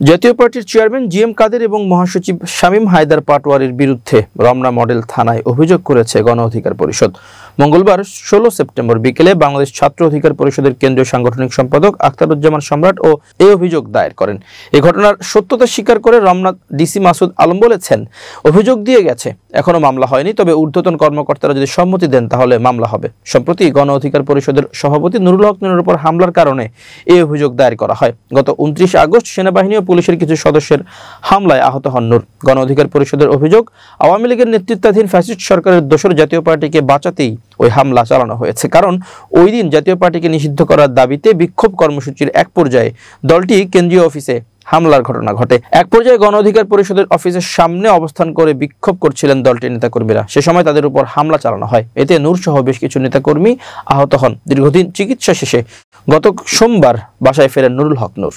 জাতীয় পার্টির chairman GM কাদের এবং মহাসচিব শামীম হায়দার পাটোয়ারির বিরুদ্ধে রমনা মডেল থানায় অভিযোগ করেছে গণ অধিকার পরিষদ। মঙ্গলবার 16 সেপ্টেম্বর বিকেলে বাংলাদেশ ছাত্র অধিকার পরিষদের কেন্দ্রীয় সাংগঠনিক সম্পাদক আখতারুজ্জামান সম্রাট এই অভিযোগ দায়ের করেন। এই ঘটনার সত্যতা স্বীকার করে রমনা ডিসি মাসুদ আলম বলেছেন, অভিযোগ দিয়ে গেছে, এখনো মামলা হয়নি, তবে ঊর্ধ্বতন কর্মকর্তারা যদি সম্মতি দেন তাহলে মামলা হবে। সম্প্রতি গণ অধিকার পরিষদের সভাপতি নুরুল হক নুরের উপর হামলার কারণে এই অভিযোগ দায়ের করা হয়। গত 29 আগস্ট সেনাবাহিনী ও পুলিশের কিছু সদস্যের হামলায় আহত হন নূর। গণ অধিকার পরিষদের অভিযোগ, আওয়ামী লীগের নেতৃত্বাধীন ফ্যাসিস্ট সরকারের দোসর জাতীয় পার্টিকে বাঁচাতেই ওই হামলা চালানো হয়েছে। কারণ ওই দিন জাতীয় পার্টিকে নিষিদ্ধ করার দাবিতে বিক্ষোভ কর্মসূচির এক পর্যায়ে দলটি কেন্দ্রীয় অফিসে হামলার ঘটনা ঘটে। এক পর্যায়ে গণ অধিকার পরিষদের অফিসের সামনে অবস্থান করে বিক্ষোভ করছিলেন দলটির নেতাকর্মীরা। সে সময় তাদের উপর হামলা চালানো হয়। এতে নূর সহ বেশ কিছু নেতাকর্মী আহত হন। দীর্ঘদিন চিকিৎসা শেষে গত সোমবার বাসায় ফেরেন নুরুল হক নূর।